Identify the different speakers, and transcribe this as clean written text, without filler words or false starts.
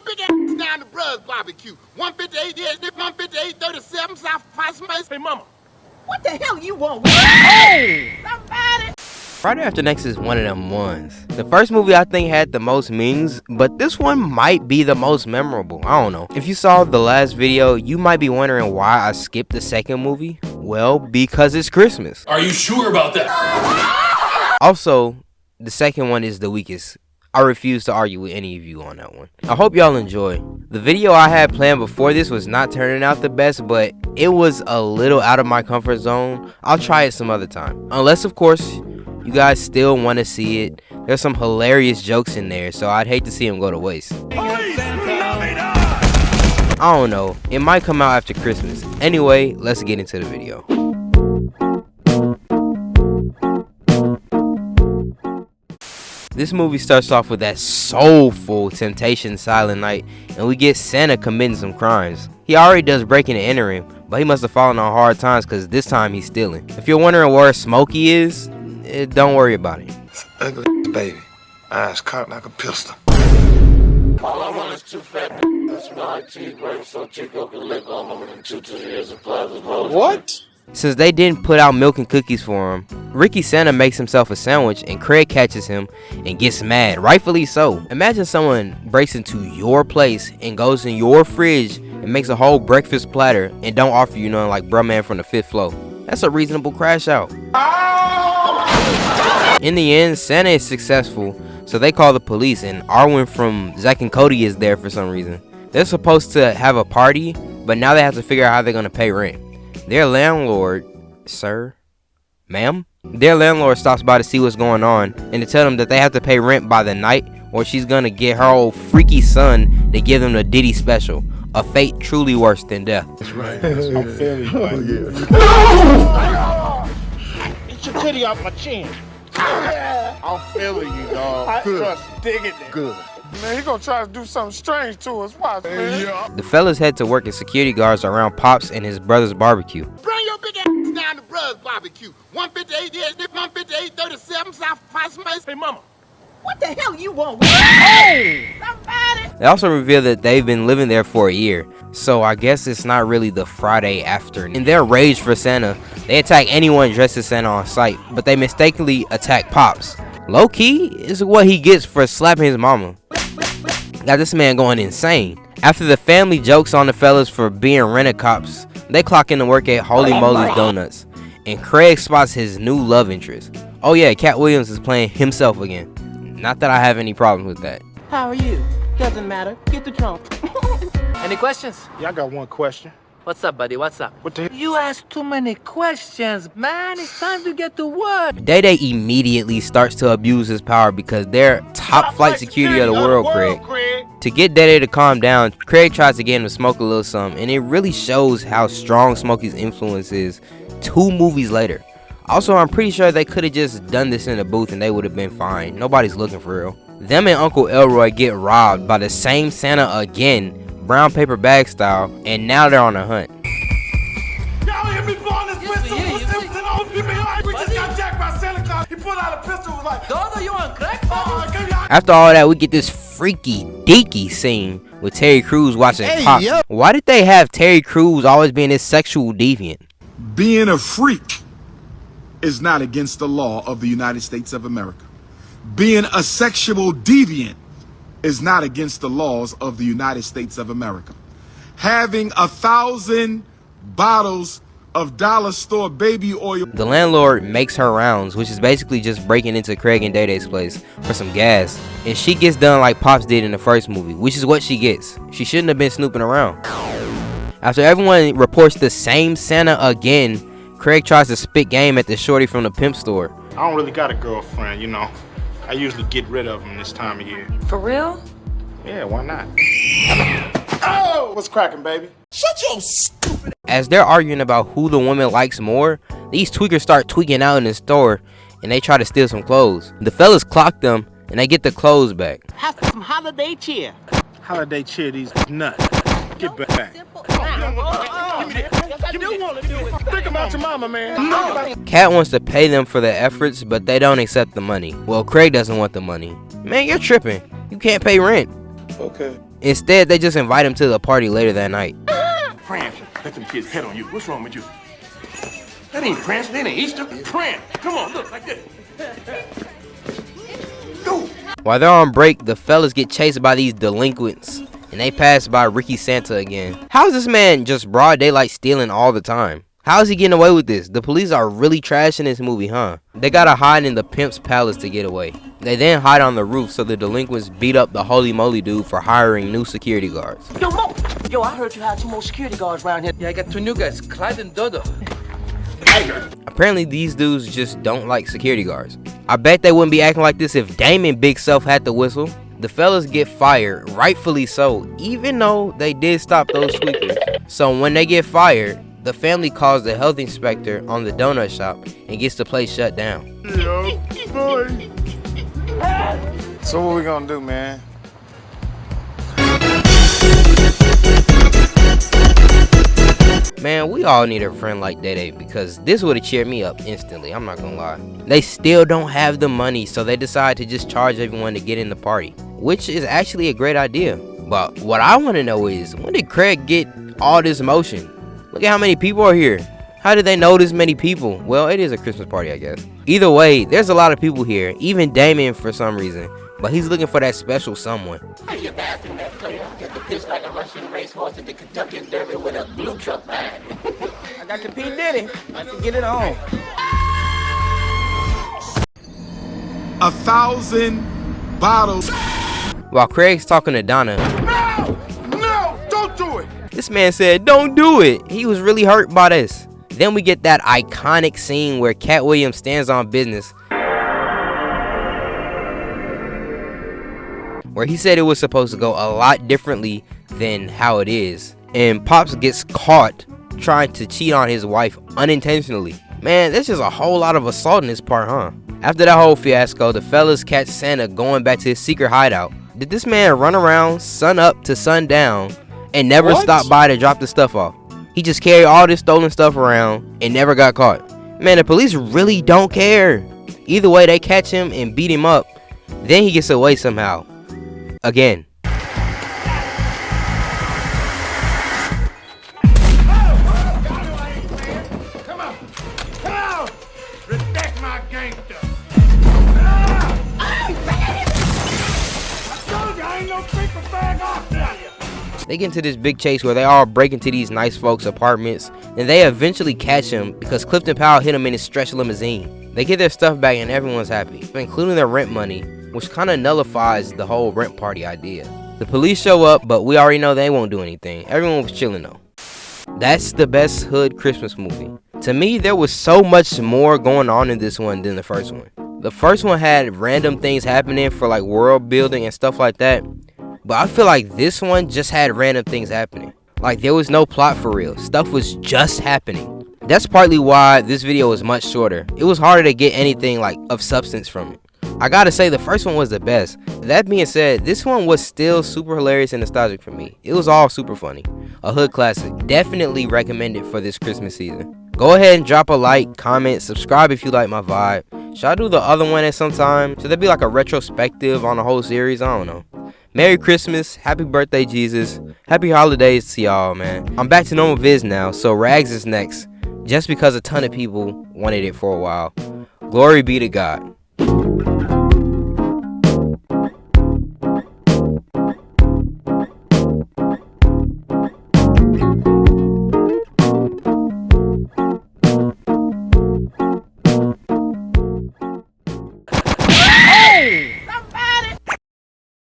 Speaker 1: big ass down to Brud's barbecue. 158 years, 158, 37, South Five. Hey, mama.
Speaker 2: What the hell you want? Hey! Somebody!
Speaker 3: Friday After Next is one of them ones. The first movie I think had the most memes, but this one might be the most memorable. I don't know. If you saw the last video, you might be wondering why I skipped the second movie. Well, because it's Christmas.
Speaker 4: Are you sure about that?
Speaker 3: Also, the second one is the weakest. I refuse to argue with any of you on that one. I hope y'all enjoy. The video I had planned before this was not turning out the best, but it was a little out of my comfort zone. I'll try it some other time. Unless, of course, you guys still want to see it. There's some hilarious jokes in there, so I'd hate to see them go to waste. I don't know. It might come out after Christmas. Anyway, let's get into the video. This movie starts off with that soulful Temptation Silent Night, and we get Santa committing some crimes. He already does breaking and entering, but he must have fallen on hard times because this time he's stealing. If you're wondering where Smokey is, don't worry about it.
Speaker 5: Ugly baby, eyes cocked like a pistol.
Speaker 6: All I want is two fat that smell like cheese grapes so Chico can lick on them and 2 years of plastic rose.
Speaker 5: What?
Speaker 3: Since they didn't put out milk and cookies for him, Ricky Santa makes himself a sandwich and Craig catches him and gets mad, rightfully so. Imagine someone breaks into your place and goes in your fridge and makes a whole breakfast platter and don't offer you nothing like bruh man from the 5th floor. That's a reasonable crash out. In the end, Santa is successful, so they call the police and Arwen from Zack and Cody is there for some reason. They're supposed to have a party, but now they have to figure out how they're gonna pay rent. Their landlord, sir, ma'am? Their landlord stops by to see what's going on and to tell them that they have to pay rent by the night or she's gonna get her old freaky son to give them the Diddy special. A fate truly worse than death.
Speaker 5: That's right. I'm feeling you.
Speaker 1: Get your titty off my chin. I'm feeling you, dog.
Speaker 5: Good.
Speaker 1: Dig it.
Speaker 5: Good.
Speaker 1: Man, he gonna try to do something strange to us. Watch, man. Yeah.
Speaker 3: The fellas head to work as security guards around Pops and his brother's barbecue.
Speaker 1: Bring your big ass down to Brud's barbecue. 158 years, 158, 37, South Five. Hey, mama.
Speaker 2: What the hell you want? Hey! Somebody!
Speaker 3: They also reveal that they've been living there for a year, so I guess it's not really the Friday after. In their rage for Santa, they attack anyone dressed as Santa on sight, but they mistakenly attack Pops. Low key is what he gets for slapping his mama. Got this man going insane. After the family jokes on the fellas for being rent-a-cops, they clock in to work at Holy Moly's Donuts, and Craig spots his new love interest. Oh yeah, Cat Williams is playing himself again. Not that I have any problems with that.
Speaker 2: How are you? Doesn't matter. Get the trunk.
Speaker 7: Any questions?
Speaker 1: Yeah, I got one question.
Speaker 7: What's up, buddy? What's up?
Speaker 1: What the hell?
Speaker 7: You ask too many questions, man. It's time to get to work.
Speaker 3: Day immediately starts to abuse his power because they're top flight security of the world, Craig. To get Day to calm down, Craig tries to get him to smoke a little something, and it really shows how strong Smokey's influence is 2 movies later. Also, I'm pretty sure they could have just done this in the booth and they would have been fine. Nobody's looking for real. Them and Uncle Elroy get robbed by the same Santa again, brown paper bag style, and now they're on a hunt.
Speaker 1: Y'all hear me blowing this pistol? We just got jacked by Santa Claus. He pulled out a pistol and was like,
Speaker 7: Dodo, you on crack?
Speaker 3: After all that, we get this freaky deaky scene with Terry Crews watching Pops. Why did they have Terry Crews always being this sexual deviant?
Speaker 8: Being a freak is not against the law of the United States of America. Being a sexual deviant is not against the laws of the United States of America. Having 1,000 bottles of dollar store baby oil.
Speaker 3: The landlord makes her rounds, which is basically just breaking into Craig and Day-Day's place for some gas. And she gets done like Pops did in the first movie, which is what she gets. She shouldn't have been snooping around. After everyone reports the same Santa again, Craig tries to spit game at the shorty from the pimp store.
Speaker 1: I don't really got a girlfriend, you know. I usually get rid of them this time of year.
Speaker 9: For real?
Speaker 1: Yeah, why not? Oh, what's cracking, baby?
Speaker 9: Shut your stupid.
Speaker 3: As they're arguing about who the woman likes more, these tweakers start tweaking out in the store and they try to steal some clothes. The fellas clock them and they get the clothes back.
Speaker 2: Have some holiday cheer.
Speaker 1: Holiday cheer these nuts. Get back. Think about your mama, man.
Speaker 3: Cat wants to pay them for their efforts, but they don't accept the money. Well, Craig doesn't want the money. Man, you're tripping. You can't pay rent.
Speaker 5: Okay.
Speaker 3: Instead, they just invite him to the party later that night.
Speaker 1: Prank. Let them kids pet on you. What's wrong with you? That ain't Prank. That ain't Easter. Prank. Come on, look, like this. Go.
Speaker 3: While they're on break, the fellas get chased by these delinquents, and they pass by Ricky Santa again. How is this man just broad daylight stealing all the time? How is he getting away with this? The police are really trashing this movie, huh? They gotta hide in the pimp's palace to get away. They then hide on the roof, so the delinquents beat up the holy moly dude for hiring new security guards.
Speaker 7: Yo, Mo! Yo, I heard you had 2 more security guards around here. Yeah, I got 2 new guys, Clyde and Dodo.
Speaker 3: Apparently, these dudes just don't like security guards. I bet they wouldn't be acting like this if Damon Big Self had the whistle. The fellas get fired, rightfully so, even though they did stop those sweepers. So when they get fired, the family calls the health inspector on the donut shop and gets the place shut down.
Speaker 8: Yo, boy. So what we gonna do, man?
Speaker 3: Man, we all need a friend like Dede because this would have cheered me up instantly, I'm not gonna lie. They still don't have the money, so they decide to just charge everyone to get in the party, which is actually a great idea. But what I want to know is, when did Craig get all this motion? Look at how many people are here. How did they know this many people? Well, it is a Christmas party, I guess. Either way, there's a lot of people here, even Damien for some reason. But he's looking for that special someone.
Speaker 6: Like a Russian racehorse at the Kentucky Derby with a blue truck bag.
Speaker 7: I got the P. Diddy. I can get it on.
Speaker 8: 1,000 bottles.
Speaker 3: While Craig's talking to Donna,
Speaker 1: No, don't do it.
Speaker 3: this man said, "Don't do it." He was really hurt by this. Then we get that iconic scene where Cat Williams stands on business, where he said it was supposed to go a lot differently than how it is. And Pops gets caught trying to cheat on his wife unintentionally. Man, there's just a whole lot of assault in this part, huh? After that whole fiasco, the fellas catch Santa going back to his secret hideout. Did this man run around sun up to sundown and never stop by to drop the stuff off? He just carried all this stolen stuff around and never got caught. Man, the police really don't care. Either way, they catch him and beat him up. Then he gets away somehow. Again.
Speaker 1: Come on. Come on. Respect my gangster. I told you I ain't no freaking bag off there.
Speaker 3: They get into this big chase where they all break into these nice folks' apartments, and they eventually catch him because Clifton Powell hit him in his stretch limousine. They get their stuff back and everyone's happy, including their rent money, which kind of nullifies the whole rent party idea. The police show up, but we already know they won't do anything. Everyone was chilling though. That's the best hood Christmas movie. To me, there was so much more going on in this one than the first one. The first one had random things happening for like world building and stuff like that. But I feel like this one just had random things happening. Like there was no plot for real. Stuff was just happening. That's partly why this video was much shorter. It was harder to get anything like of substance from it. I gotta say the first one was the best. That being said, this one was still super hilarious and nostalgic for me. It was all super funny. A hood classic. Definitely recommended for this Christmas season. Go ahead and drop a like, comment, subscribe if you like my vibe. Should I do the other one at some time? Should there be like a retrospective on the whole series? I don't know. Merry Christmas, happy birthday Jesus, happy holidays to y'all, man. I'm back to normal viz now, so Rags is next, just because a ton of people wanted it for a while. Glory be to God.